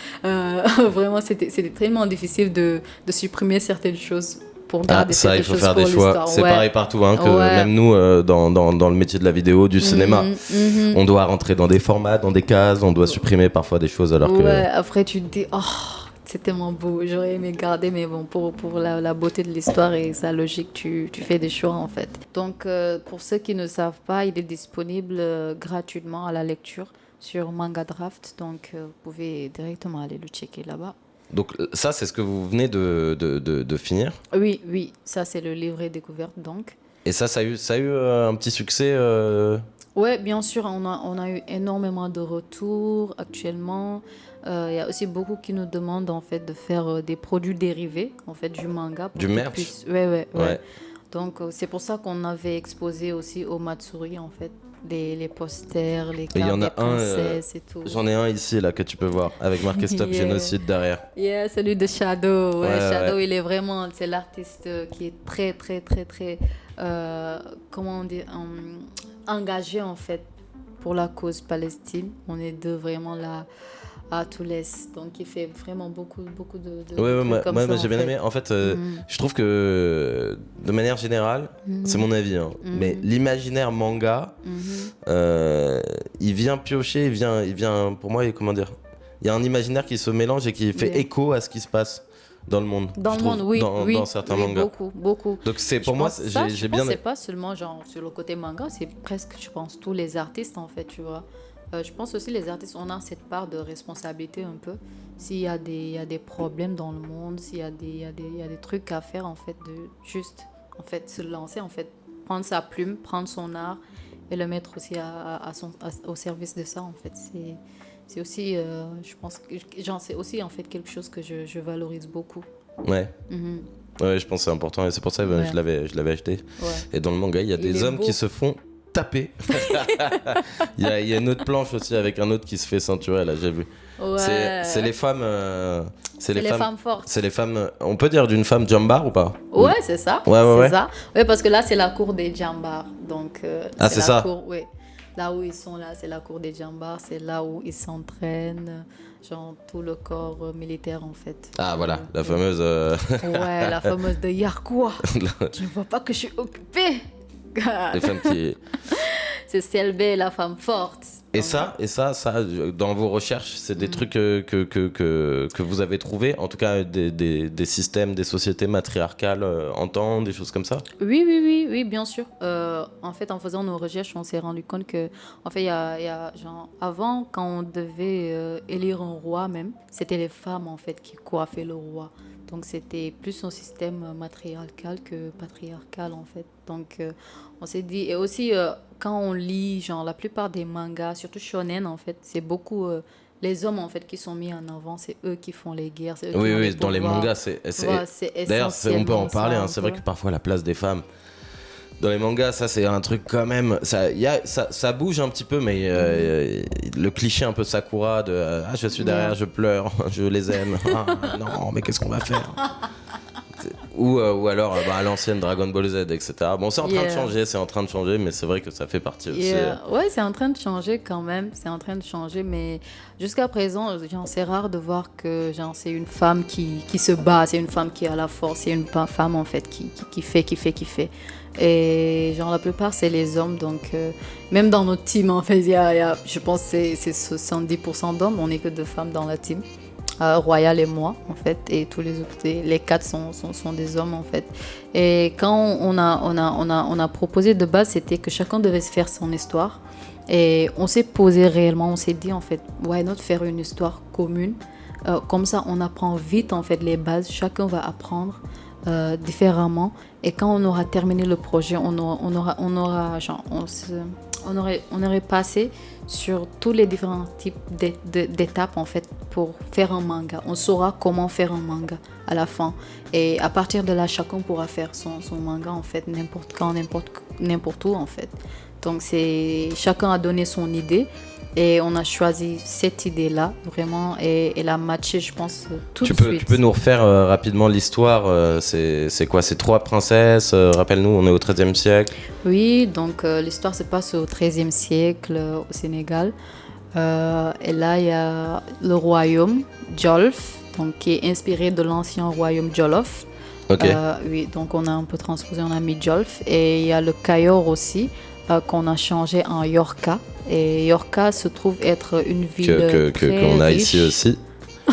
c'était tellement difficile de supprimer certaines choses. Pour garder ça, il faut faire des choix. C'est pareil partout, hein, que même nous, dans le métier de la vidéo, du cinéma, on doit rentrer dans des formats, dans des cases, on doit supprimer parfois des choses alors que... Après tu te dis, c'est tellement beau, j'aurais aimé garder, mais bon, pour la beauté de l'histoire et sa logique, tu fais des choix en fait. Donc, pour ceux qui ne savent pas, il est disponible gratuitement à la lecture sur Manga Draft, donc vous pouvez directement aller le checker là-bas. Donc ça, c'est ce que vous venez de finir? Oui, ça c'est le livret découverte donc. Et ça a eu un petit succès Oui, bien sûr, on a eu énormément de retours actuellement. Il y a aussi beaucoup qui nous demandent en fait de faire des produits dérivés en fait du manga. Du merch. Ouais. Donc c'est pour ça qu'on avait exposé aussi au Matsuri en fait les posters, les cartes des princesses et tout. J'en ai un ici là que tu peux voir avec marqué Stop Génocide derrière. Yeah, celui de Shadow. Shadow, il est vraiment, c'est l'artiste qui est très comment on dit, engagé en fait pour la cause Palestine. On est deux vraiment là à Toulouse, donc il fait vraiment beaucoup de moi ça, j'ai bien aimé. En fait, je trouve que de manière générale, c'est mon avis, hein, mais l'imaginaire manga, il vient piocher, il vient pour moi, comment dire, il y a un imaginaire qui se mélange et qui fait écho à ce qui se passe dans le monde. Dans certains mangas. Beaucoup. Donc c'est pour moi, j'ai bien. C'est pas seulement genre sur le côté manga, c'est presque, je pense, tous les artistes en fait, tu vois. Je pense aussi les artistes, on a cette part de responsabilité un peu. S'il y a des problèmes dans le monde, s'il y a des trucs à faire en fait, de juste en fait se lancer en fait, prendre sa plume, prendre son art et le mettre aussi au service de ça en fait. C'est aussi, je pense que c'est aussi en fait quelque chose que je valorise beaucoup. Ouais. Ouais, je pense que c'est important et c'est pour ça que je l'avais acheté. Ouais. Et dans le manga, il y a des hommes qui se font taper. Il y a une autre planche aussi avec un autre qui se fait ceinturer, là, j'ai vu. Ouais. C'est les femmes. C'est les femmes fortes. C'est les femmes. On peut dire d'une femme jambar ou pas? Ouais, c'est ça. Ouais. Ça. Ouais, parce que là, c'est la cour des jambars. Donc, c'est ça. Là où ils sont là, c'est la cour des jambars. C'est là où ils s'entraînent. Genre tout le corps militaire en fait. Ah voilà, la fameuse. Ouais, la fameuse de Yarkoua. Tu ne vois pas que je suis occupée. Les femmes qui. C'est Selbe, la femme forte. Et ça, dans vos recherches, c'est des trucs que vous avez trouvés, en tout cas des systèmes, des sociétés matriarcales en temps, des choses comme ça? Oui, bien sûr. En fait, en faisant nos recherches, on s'est rendu compte que, en fait, il y a genre, avant, quand on devait élire un roi même, c'était les femmes, en fait, qui coiffaient le roi. Donc, c'était plus un système matriarcal que patriarcal, en fait. Donc, on s'est dit... Et aussi, quand on lit, genre, la plupart des mangas, surtout shonen, en fait, c'est beaucoup... les hommes, en fait, qui sont mis en avant, c'est eux qui font les guerres. Eux oui, dans les mangas, c'est d'ailleurs, on peut en parler. C'est vrai que parfois, la place des femmes... Dans les mangas, ça c'est un truc quand même. Ça bouge un petit peu, mais le cliché un peu Sakura de je suis derrière, je pleure, je les aime. Non, mais qu'est-ce qu'on va faire? Ou alors à l'ancienne Dragon Ball Z, etc. Bon, c'est en train de changer, mais c'est vrai que ça fait partie aussi. Ouais, c'est en train de changer quand même. C'est en train de changer, mais jusqu'à présent, c'est rare de voir que c'est une femme qui se bat, c'est une femme qui a la force, c'est une femme en fait qui fait. Et la plupart, c'est les hommes. Donc, même dans notre team, en fait, je pense que c'est 70% d'hommes. On n'est que 2 femmes dans la team. Royal et moi, en fait. Et tous les autres, les 4 sont des hommes, en fait. Et quand on a proposé de base, c'était que chacun devait se faire son histoire. Et on s'est posé réellement, on s'est dit, en fait, why not faire une histoire commune? Comme ça, on apprend vite, en fait, les bases. Chacun va apprendre différemment, et quand on aura terminé le projet, on aurait passé sur tous les différents types d'étapes en fait pour faire un manga. On saura comment faire un manga à la fin, et à partir de là, chacun pourra faire son manga en fait n'importe quand, n'importe où en fait. Donc chacun a donné son idée. Et on a choisi cette idée-là, vraiment, et elle a matché, je pense, tout de suite. Tu peux nous refaire rapidement l'histoire? C'est quoi? C'est 3 princesses? Rappelle-nous, on est au XIIIe siècle. Oui, donc l'histoire se passe au XIIIe siècle au Sénégal. Et là, il y a le royaume Jolof, donc, qui est inspiré de l'ancien royaume Jolof. Okay. Oui, donc on a un peu transposé, on a mis Jolof. Et il y a le Cayor aussi, qu'on a changé en Yorka. Et Yorka se trouve être une ville qu'on a riche. ici aussi.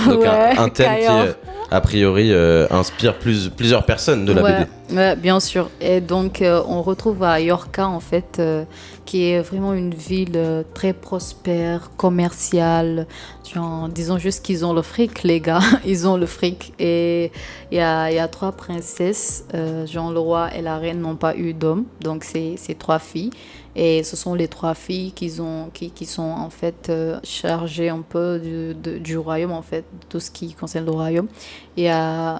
Donc un thème a priori, inspire plusieurs personnes de la BD. Ouais, bien sûr. Et donc, on retrouve à Yorka, en fait, qui est vraiment une ville très prospère, commerciale. Genre, disons juste qu'ils ont le fric, les gars. Ils ont le fric. Et il y a 3 princesses. Genre, le roi et la reine n'ont pas eu d'homme. Donc, c'est 3 filles. Et ce sont les 3 filles qui sont en fait chargées un peu du royaume, en fait, de tout ce qui concerne le royaume. Il y a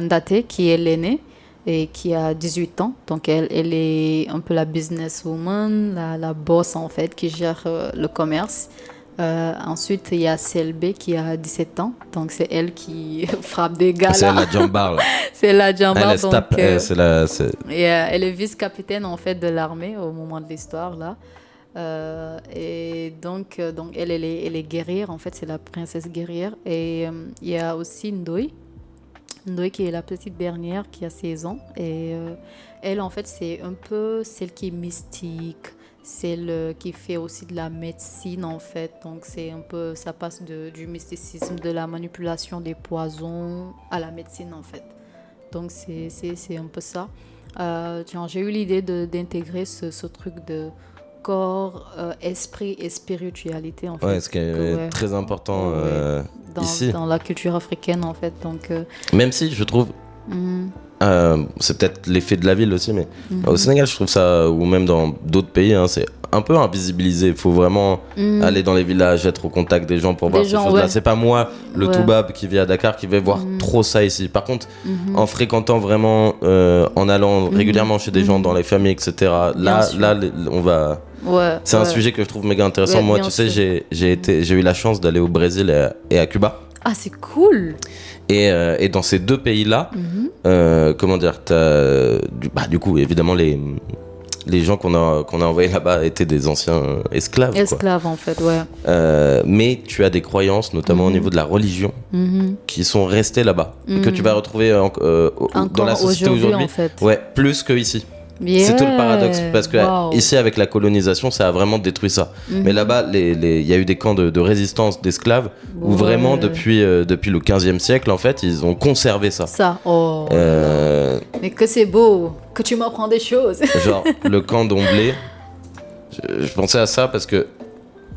Ndate qui est l'aînée et qui a 18 ans. Donc elle est un peu la businesswoman, la boss en fait, qui gère le commerce. Ensuite, il y a Selbe qui a 17 ans. Donc c'est elle qui frappe des gars. C'est la Jambar. C'est la Jambar. Elle tape. Elle est vice-capitaine en fait de l'armée au moment de l'histoire là. Et donc elle est guerrière en fait, c'est la princesse guerrière. Et il y a aussi Ndoye qui est la petite dernière qui a 16 ans. Et elle en fait c'est un peu celle qui est mystique, celle qui fait aussi de la médecine en fait. Donc c'est un peu, ça passe du mysticisme, de la manipulation des poisons à la médecine en fait. Donc c'est un peu ça. J'ai eu l'idée d'intégrer ce truc de corps, esprit et spiritualité en fait. Ouais, ce qui est très important ici. Dans la culture africaine en fait. Donc, même si je trouve, c'est peut-être l'effet de la ville aussi, mais au Sénégal je trouve ça, ou même dans d'autres pays, hein, c'est un peu invisibilisé. Il faut vraiment aller dans les villages, être au contact des gens pour voir ces choses-là. C'est pas moi, le toubab qui vit à Dakar, qui vais voir trop ça ici. Par contre, en fréquentant vraiment, en allant régulièrement chez des gens dans les familles, etc., là on va... c'est un sujet que je trouve méga intéressant. Moi, tu sais, j'ai eu la chance d'aller au Brésil et à Cuba. Ah, c'est cool. Et dans ces 2 pays-là, comment dire, du coup, évidemment, les gens qu'on a envoyés là-bas étaient des anciens esclaves. Esclaves, quoi. En fait, ouais. Mais tu as des croyances, notamment au niveau de la religion, qui sont restées là-bas, que tu vas retrouver dans la société aujourd'hui, en fait. Ouais, plus qu'ici. Yeah. C'est tout le paradoxe, parce que ici avec la colonisation ça a vraiment détruit ça, mais là-bas il y a eu des camps de résistance d'esclaves où vraiment depuis le 15e siècle en fait ils ont conservé ça. Mais que c'est beau que tu m'apprends des choses. Genre le camp d'Omblé, je pensais à ça parce que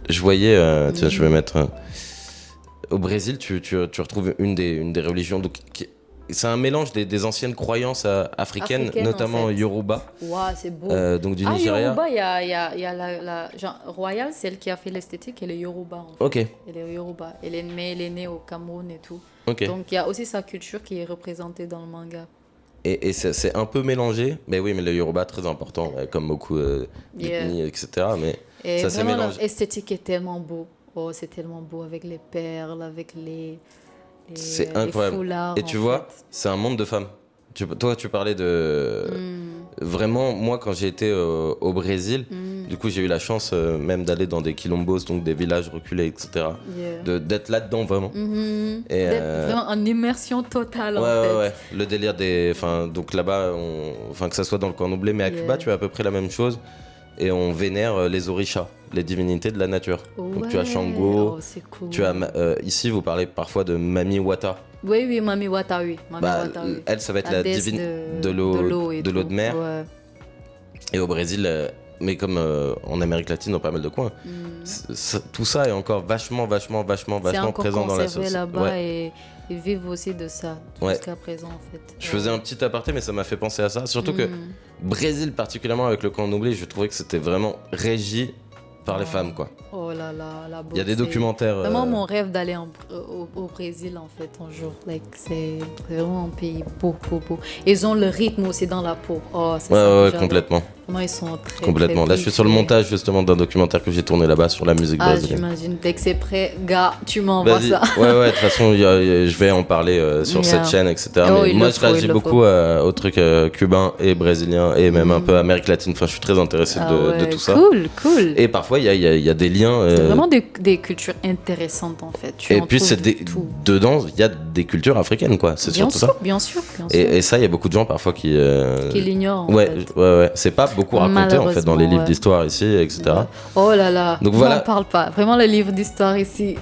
je voyais tiens, je vais mettre au Brésil tu retrouves une des religions c'est un mélange des anciennes croyances africaines, notamment en fait. Yoruba. Waouh, c'est beau. Donc du Nigeria. Yoruba, il y a la genre, royale, celle qui a fait l'esthétique, elle est Yoruba. En fait. Ok. Elle est Yoruba. Elle est née au Cameroun et tout. Okay. Donc il y a aussi sa culture qui est représentée dans le manga. Et c'est un peu mélangé. Mais oui, mais le Yoruba, très important, comme beaucoup d'ethnies, etc. Mais ça s'est mélangé. L'esthétique est tellement beau. Oh, c'est tellement beau avec les perles, avec c'est incroyable. Foulards, et tu vois, c'est un monde de femmes. Toi, tu parlais de... Vraiment, moi, quand j'ai été au Brésil, du coup, j'ai eu la chance même d'aller dans des quilombos, donc des villages reculés, etc. D'être là-dedans, vraiment. Et vraiment en immersion totale, en fait. Ouais. Le délire des... donc là-bas, que ça soit dans le camp Omblé, mais à Cuba, tu as à peu près la même chose. Et on vénère les orishas, les divinités de la nature. Donc tu as Shango, cool. Tu as ici vous parlez parfois de Mami Wata. Oui, Mami Wata, oui. Elle, ça va être la divine de l'eau de mer. Ouais. Et au Brésil, mais comme en Amérique latine, dans pas mal de coins, tout ça est encore vachement présent dans la société. là-bas et ils vivent aussi de ça jusqu'à présent en fait. Je faisais un petit aparté mais ça m'a fait penser à ça, surtout que Brésil particulièrement avec le camp Omblé, je trouvais que c'était vraiment régi par les femmes quoi. Oh là là, la beauté. Il y a des documentaires. Vraiment mon rêve d'aller au Brésil en fait un jour. C'est vraiment un pays beau. Ils ont le rythme aussi dans la peau. Oh, c'est ça. Ouais, complètement. Vraiment, ils sont très. Complètement. Très là, je suis sur le montage justement d'un documentaire que j'ai tourné là-bas sur la musique brésilienne. J'imagine. Dès que c'est prêt, gars, tu m'envoies ça. Ouais, de toute façon, je vais en parler sur cette chaîne, etc. Mais moi, je réagis beaucoup aux trucs cubains et brésiliens et même un peu Amérique latine. Enfin, je suis très intéressé de tout ça. Cool. Et parfois, il y a des liens C'est vraiment des cultures intéressantes en fait. Et puis dedans, il y a des cultures africaines, quoi. C'est surtout ça. Bien sûr. Et ça, il y a beaucoup de gens parfois qui l'ignorent. Ouais. C'est pas beaucoup raconté en fait dans les livres d'histoire ici, etc. Ouais. Oh là là. Donc voilà. On n'en parle pas. Vraiment, les livres d'histoire ici.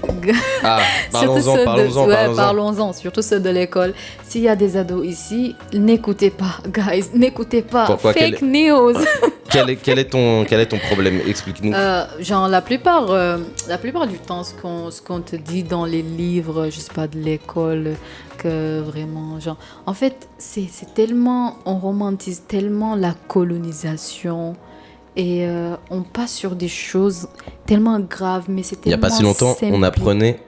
Parlons-en. Surtout ceux de l'école. S'il y a des ados ici, n'écoutez pas, guys. N'écoutez pas. Pourquoi? Fake news. Quel est ton problème? Explique-nous. Genre, la plupart du temps, ce qu'on te dit dans les livres, je sais pas, de l'école, que vraiment, genre... En fait, c'est tellement... On romantise tellement la colonisation et on passe sur des choses tellement graves, mais c'est tellement il n'y a pas si longtemps, simple. On apprenait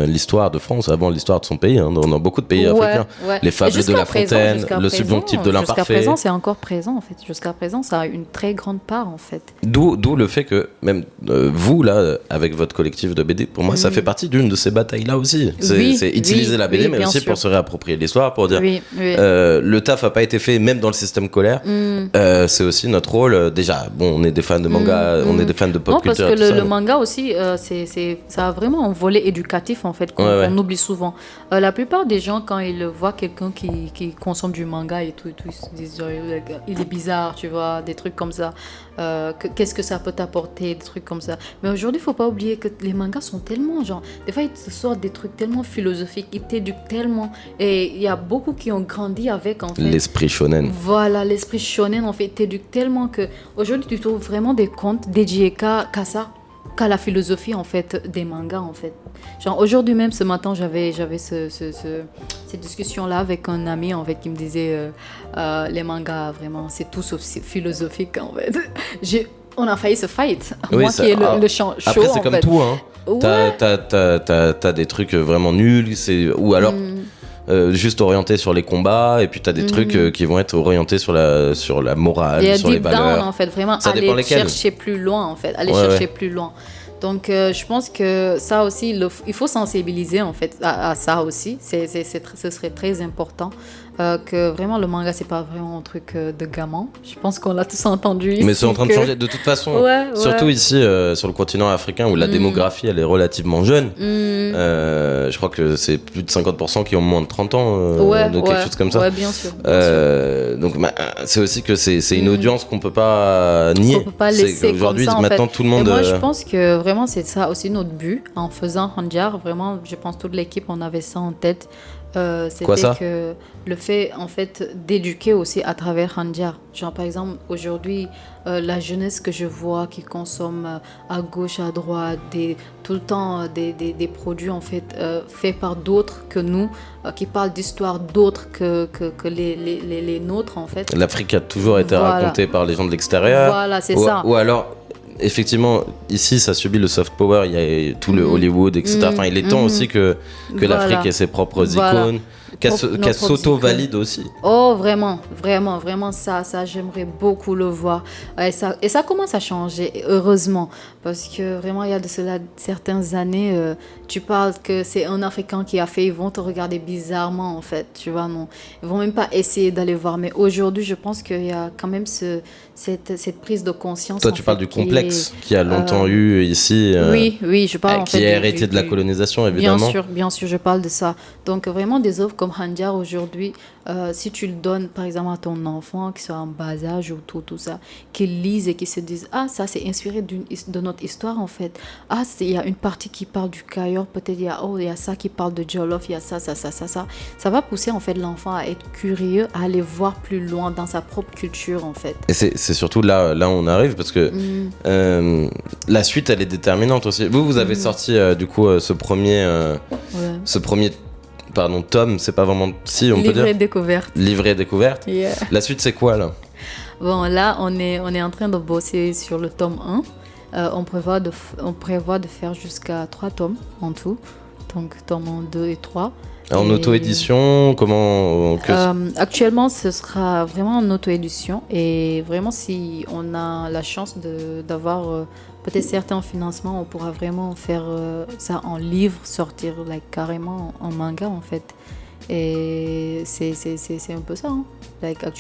l'histoire de France avant l'histoire de son pays, dans beaucoup de pays africains. Ouais. Les fables de La Fontaine, le subjonctif de l'imparfait. Jusqu'à présent, c'est encore présent, en fait. Jusqu'à présent, ça a une très grande part, en fait. D'où le fait que, même vous, là, avec votre collectif de BD, pour moi, ça fait partie d'une de ces batailles-là aussi. C'est utiliser la BD, mais aussi pour se réapproprier l'histoire, pour dire le taf n'a pas été fait, même dans le système scolaire. C'est aussi notre rôle. Déjà, bon, on est des fans de manga, on est des fans de pop culture. Non, parce que le manga aussi, ça a vraiment un volet éducatif, en fait, qu'on oublie souvent. La plupart des gens, quand ils voient quelqu'un qui consomme du manga et tout, ils se disent il est bizarre, tu vois, des trucs comme ça. Qu'est-ce que ça peut t'apporter, des trucs comme ça. Mais aujourd'hui, il ne faut pas oublier que les mangas sont tellement, genre, des fois, ils te sortent des trucs tellement philosophiques, ils t'éduquent tellement. Et il y a beaucoup qui ont grandi avec, en fait. L'esprit shonen. Voilà, l'esprit shonen, en fait, t'éduque tellement que aujourd'hui, tu trouves vraiment des contes dédiés qu'à ça, qu'à la philosophie, en fait, des mangas, en fait. Genre, aujourd'hui même, ce matin, j'avais cette discussion-là avec un ami, en fait, qui me disait les mangas, vraiment, c'est tout sauf philosophique, en fait. On a failli se fight. Moi qui ai le champ chaud, après, c'est comme tout, hein. Ouais. T'as des trucs vraiment nuls, ou alors... juste orienté sur les combats, et puis t'as des trucs qui vont être orientés sur la morale, sur les valeurs. Down, en fait, vraiment ça aller chercher plus loin, en fait, chercher plus loin. Donc je pense que ça aussi, il faut sensibiliser en fait à ça aussi. Ce serait très important que vraiment le manga c'est pas vraiment un truc de gamin. Je pense qu'on l'a tous entendu ici. Mais c'est en train de changer de toute façon. Surtout ici sur le continent africain où la démographie elle est relativement jeune. Je crois que c'est plus de 50% qui ont moins de 30 ans, de quelque chose comme ça. Ouais, bien sûr. Donc c'est aussi que c'est une audience qu'on peut pas nier. On peut pas laisser aujourd'hui comme ça, maintenant en fait. Tout le monde. Et moi je pense que vraiment c'est ça aussi notre but en faisant Handjar. Vraiment, je pense toute l'équipe on avait ça en tête. C'était que le fait en fait d'éduquer aussi à travers Handjar. Genre par exemple aujourd'hui la jeunesse que je vois qui consomme à gauche à droite tout le temps des produits en fait faits par d'autres que nous, qui parlent d'histoires d'autres que les nôtres en fait. L'Afrique a toujours été racontée par les gens de l'extérieur. Voilà, c'est ça. Ou alors effectivement, ici, ça subit le soft power. Il y a tout le Hollywood, etc. Enfin, il est temps aussi que l'Afrique ait ses propres icônes, qu'elle s'auto-valide aussi. Oh, vraiment, ça, j'aimerais beaucoup le voir. Et ça commence à changer, heureusement. Parce que vraiment, il y a de cela certaines années, tu parles que c'est un Africain qui a fait, ils vont te regarder bizarrement, en fait. Tu vois, non. Ils vont même pas essayer d'aller voir. Mais aujourd'hui, je pense qu'il y a quand même cette prise de conscience. Toi, tu parles du complexe qui a longtemps eu ici. Oui, je parle en fait. Qui est hérité de la colonisation, évidemment. Bien sûr, je parle de ça. Donc, vraiment, des œuvres comme Handjar aujourd'hui, si tu le donnes, par exemple, à ton enfant, qui soit en bas âge ou tout ça, qu'il lise et qu'il se dise, ah, ça, c'est inspiré de notre histoire, en fait. Ah, il y a une partie qui parle du Kayor, peut-être il y a ça qui parle de Jollof, il y a ça. Ça va pousser, en fait, l'enfant à être curieux, à aller voir plus loin dans sa propre culture, en fait. Et c'est surtout là où on arrive, parce que la suite, elle est déterminante aussi. Vous avez sorti, du coup, ce premier tome, c'est pas vraiment... Si, on peut dire. Livret découverte. Yeah. La suite, c'est quoi, là? Bon, là, on est en train de bosser sur le tome 1. On prévoit de faire jusqu'à 3 tomes en tout. Donc, tome 2 et 3. En auto-édition, comment actuellement, ce sera vraiment en auto-édition. Et vraiment, si on a la chance d'avoir peut-être certains financements, on pourra vraiment faire ça en livre, sortir carrément en manga, en fait. Et c'est un peu ça. Hein.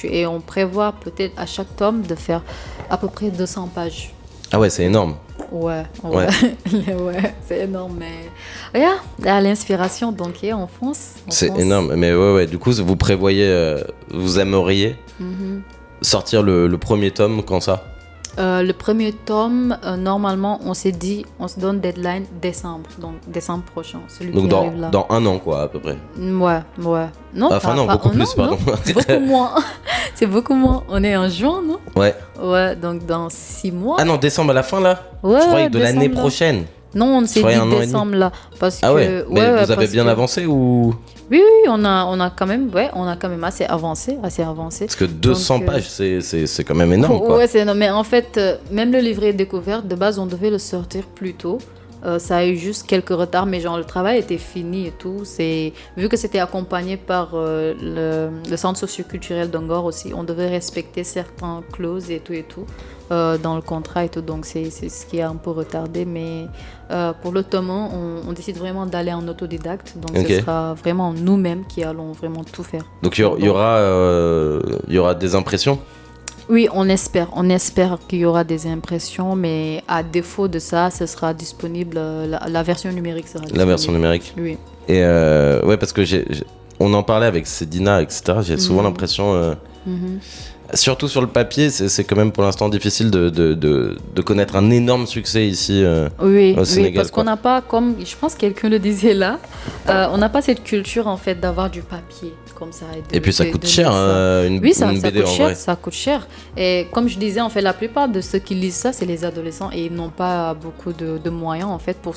Et on prévoit peut-être à chaque tome de faire à peu près 200 pages. Ah ouais, c'est énorme. Ouais. Ouais, c'est énorme. Mais l'inspiration, donc, en France. C'est énorme. Mais ouais, du coup, vous prévoyez, vous aimeriez sortir le premier tome, quand ça? Le premier tome, normalement, on s'est dit, on se donne deadline décembre, donc décembre prochain. Donc dans un an, quoi, à peu près. Ouais. Non, enfin non, beaucoup plus, pardon. Beaucoup moins. C'est beaucoup moins. On est en juin, non? Ouais. Ouais, donc dans 6 mois. Ah non, décembre à la fin, là? Ouais, je croyais de l'année prochaine. Non, on s'est dit décembre, là. Parce ah ouais, que, mais vous avez bien avancé ou? Oui, on a quand même assez avancé. Parce que 200 pages, c'est quand même énorme, quoi. Ouais, c'est énorme. Mais en fait, même le livret découverte, de base, on devait le sortir plus tôt. Ça a eu juste quelques retards, mais genre le travail était fini et tout. Vu que c'était accompagné par le centre socioculturel d'Angor aussi, on devait respecter certaines clauses et tout dans le contrat et tout. Donc c'est ce qui a un peu retardé. Mais pour le tome 1, on décide vraiment d'aller en autodidacte. Donc ce sera vraiment nous-mêmes qui allons vraiment tout faire. Donc il y aura des impressions? Oui, on espère qu'il y aura des impressions, mais à défaut de ça, ce sera disponible, la version numérique sera disponible. La version numérique. Oui. Et ouais, parce que on en parlait avec Cédina, etc. J'ai souvent l'impression, surtout sur le papier, c'est quand même pour l'instant difficile de connaître un énorme succès ici au Sénégal. Oui, parce qu'on n'a pas, comme je pense que quelqu'un le disait là, on n'a pas cette culture en fait d'avoir du papier. Comme ça, et puis ça coûte cher, une BD coûte en cher, vrai. ça coûte cher. Et comme je disais, en fait, la plupart de ceux qui lisent ça, c'est les adolescents et ils n'ont pas beaucoup de moyens en fait pour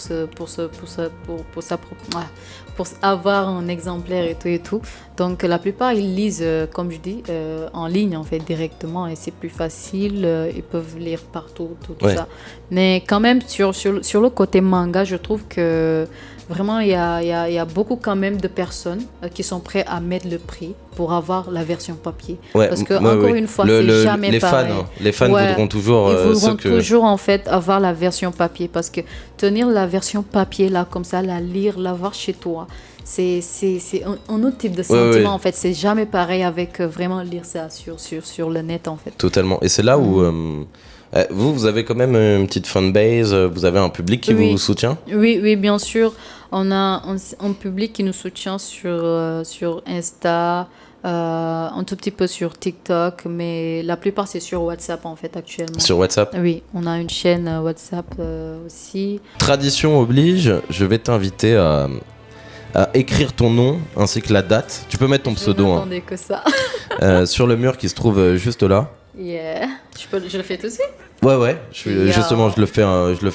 avoir un exemplaire et tout. Donc la plupart ils lisent, comme je dis, en ligne en fait directement et c'est plus facile. Ils peuvent lire partout, tout ça. Mais quand même sur le côté manga, je trouve que vraiment, il y a beaucoup quand même de personnes qui sont prêtes à mettre le prix pour avoir la version papier. Ouais, parce que encore une fois, c'est jamais pareil. Les fans voudront toujours. Ils voudront toujours en fait avoir la version papier parce que tenir la version papier là comme ça, la lire, l'avoir chez toi, c'est un autre type de sentiment en fait. C'est jamais pareil avec vraiment lire ça sur le net en fait. Totalement. Et c'est là où vous avez quand même une petite fanbase, vous avez un public qui vous soutient? Oui, bien sûr. On a un public qui nous soutient sur Insta, un tout petit peu sur TikTok, mais la plupart c'est sur WhatsApp en fait actuellement. Sur WhatsApp? Oui, on a une chaîne WhatsApp aussi. Tradition oblige, je vais t'inviter à écrire ton nom ainsi que la date. Tu peux mettre ton pseudo. Je n'attendais que ça. Sur le mur qui se trouve juste là. Yeah. Je le fais tout de suite? Ouais. Justement,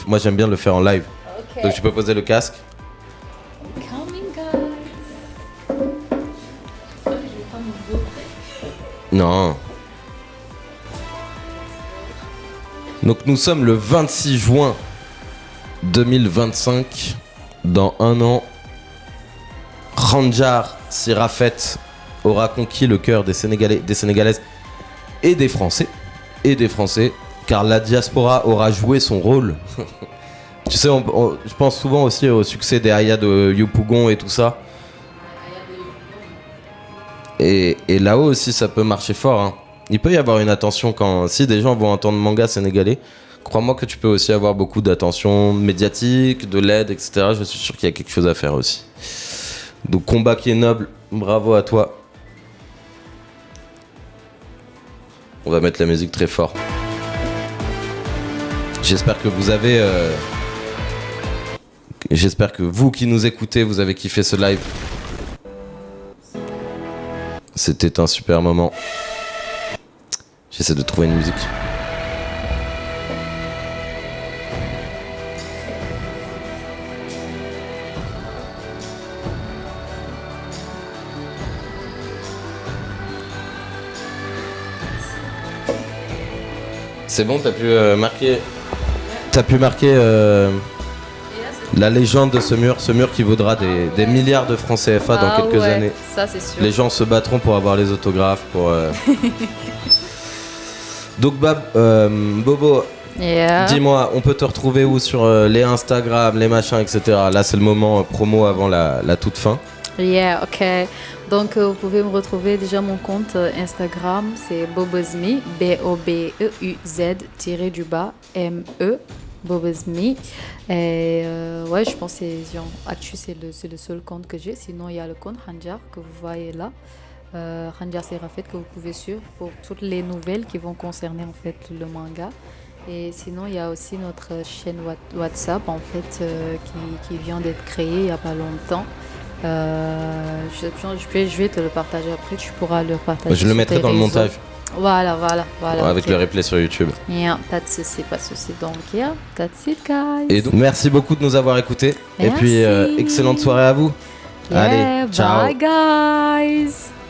moi j'aime bien le faire en live. Okay. Donc tu peux poser le casque. Non. Donc nous sommes le 26 juin 2025. Dans un an, Khanjar Sirafet aura conquis le cœur des Sénégalais, des Sénégalaises et des Français, car la diaspora aura joué son rôle. Tu sais, je pense souvent aussi au succès des Aya de Yopougon et tout ça. Et là-haut aussi, ça peut marcher fort. Hein. Il peut y avoir une attention si des gens vont entendre manga sénégalais. Crois-moi que tu peux aussi avoir beaucoup d'attention médiatique, de l'aide, etc. Je suis sûr qu'il y a quelque chose à faire aussi. Donc, combat qui est noble, bravo à toi. On va mettre la musique très fort. J'espère que vous avez... J'espère que vous qui nous écoutez, vous avez kiffé ce live. C'était un super moment. J'essaie de trouver une musique. C'est bon, t'as pu marquer la légende de ce mur qui vaudra des milliards de francs CFA dans quelques années. Ça c'est sûr. Les gens se battront pour avoir les autographes. Donc Bobo, dis-moi, on peut te retrouver où sur les Instagram, les machins, etc. Là c'est le moment promo avant la toute fin. Yeah, ok. Donc vous pouvez me retrouver déjà mon compte Instagram, c'est Bobozme, BOBEUZ-ME. Bobasme. Et ouais, je pense que Actu, c'est le seul compte que j'ai. Sinon, il y a le compte Hanjar que vous voyez là. Hanjar Serafet que vous pouvez suivre pour toutes les nouvelles qui vont concerner en fait le manga. Et sinon, il y a aussi notre chaîne WhatsApp en fait qui vient d'être créée il n'y a pas longtemps. Je vais te le partager après, tu pourras le partager. Je le mettrai dans le montage. Voilà. Avec le replay sur YouTube. Yeah, pas de souci. Donc, that's it, guys. Et donc, merci beaucoup de nous avoir écoutés. Merci. Et puis, excellente soirée à vous. Yeah, allez, ciao. bye, guys.